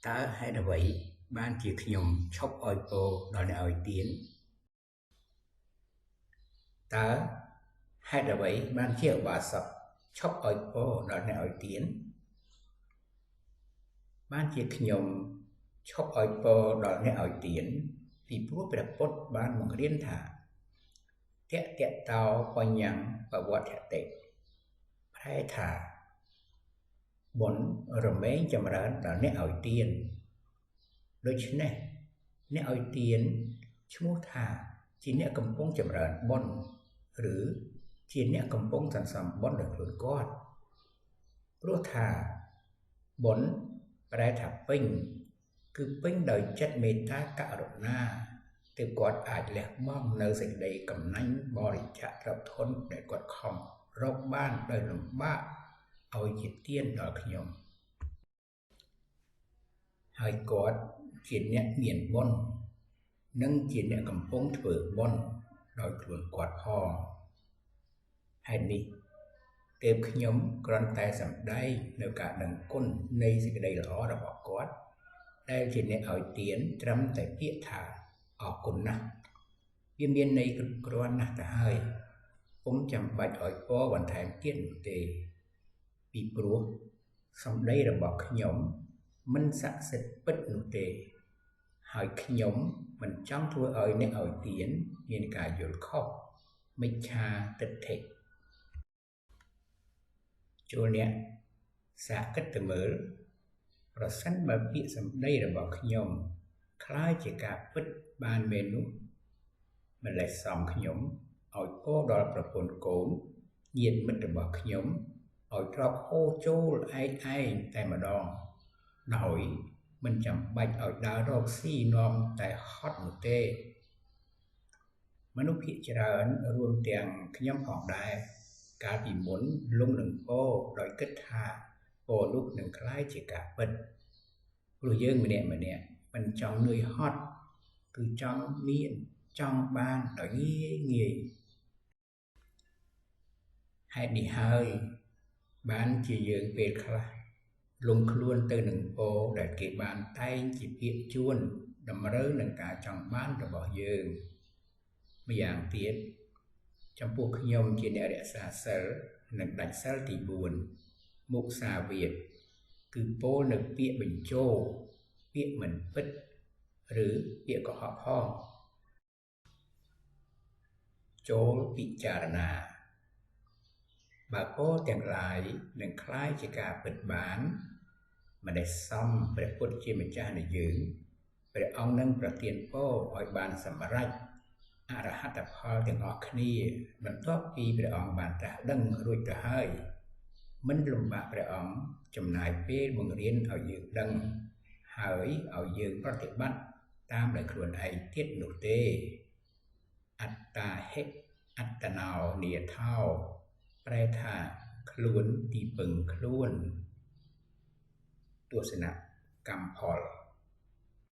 តើហេតុអ្វីបានជាខ្ញុំឈប់ឲ្យពរដល់អ្នកឲ្យទានតើហេតុអ្វីបានជាឧបាសកឈប់ឲ្យពរដល់អ្នកឲ្យទានបានជាខ្ញុំឈប់ឲ្យពរដល់អ្នកឲ្យទានពីព្រោះព្រះពុទ្ធបានបង្រៀនថាតេតោបញ្ញបវត្តតិប្រែថាបុណ្យរមែងចម្រើនដល់អ្នកឲ្យទានដូច្នេះអ្នកឲ្យទានឈ្មោះថាជាអ្នកកំពុងចម្រើនបុណ្យឬជាអ្នកកំពុងសន្សំបុណ្យដល់ខ្លួនគាត់ព្រោះថាបុណ្យប្រែថាពេញគឺពេញដោយចិត្តមេត្តាករុណាទើបគាត់អាចលះបង់នៅសេចក្តីកំណាញ់បរិច្ចាគទ្រព្យធនដែលគាត់ខំរកបានដោយលំបាកឲ្យជាទានដល់ខ្ញុំហើយគាត់ជាអ្នកមានបុណ្យនិងជាអ្នកកំពុងធ្វើបុណ្យដោយខ្លួនគាត់ផងហេតុនេះទើបខ្ញុំគ្រាន់តែសម្ដែងនៅការដឹងគុណនៃសេចក្តីល្អរបស់គាត់ដែលជាអ្នកឲ្យទានត្រឹមតែពាក្យថាអរគុណណាស់វាមានន័យគ្រប់គ្រាន់ណាស់ទៅហើយពុំចាំបាច់ឲ្យពរបន្ថែមទៀតនោះទេពីព្រោះសម្ដីរបស់ខ្ញុំមិនស័ក្តិសិទ្ធិពិតនោះទេហើយខ្ញុំមិនចង់ធ្វើឲ្យអ្នកឲ្យទានមានការយល់ខុសមិច្ឆាទិដ្ឋិចូលអ្នកសាកគិតទៅមើលប្រសិនបើពាក្យសម្ដីរបស់ខ្ញុំคล้ายជាការពិតបានមែននោះម្លេះសំខ្ញុំឲ្យពោដល់ប្រពន្ធកូនញាតិមិត្តរបស់ខ្ញុំឲ្យទ្របហូរចូលឯងតែម្ដងដោយមិនចាំបាច់ឲ្យដើររកស៊ីនាំតែហត់នោះទេមនុស្សភាគច្រើនរួមទាំងខ្ញុំផងដែរកាលពីមុនលងនឹងពោដោយគិតថាពោនោះនឹងคล้ายជាការពិតព្រោះយើងម្នាក់មិនចង់នឿយហត់គឺចង់មានចង់បានដោយងាយហេតុនេះហើយបានជាយើងពេលខ្លះលងខ្លួនទៅនឹងពោដែលគេបានតែងជាពាក្យជួនតម្រូវនឹងការចង់បានរបស់យើងម្យ៉ាងទៀតចំពោះខ្ញុំជាអ្នករក្សាសិលនិងដាច់សិលទី4មុសាវាទគឺពោលនៅពាក្យបញ្ជោពាក្យមិនពិតឬពាក្យកុហកផងចូលពិចារណាបើពោលទាំងឡាយនឹងคล้ายជាការពិតបានម្ដេចសំព្រះពុទ្ធជាម្ចាស់នៃយើងព្រះអង្គនឹងប្រទានពរឲ្យបានសម្រេចអរហត្តផលទាំងអស់គ្នាបន្ទាប់ពីព្រះអង្គបានត្រាស់ដឹងរួចទៅហើយមិនលំបាកព្រះអង្គចំណាយពេលបង្រៀនឲ្យយើងដឹងហើយឲ្យយើងប្រតិបត្តិតាមដោយខ្លួនឯងទៀតនោះទេអត្តាហិអត្តណោនិយថោប្រែថាខ្លួនទីពឹងខ្លួនទស្សនៈកម្មផល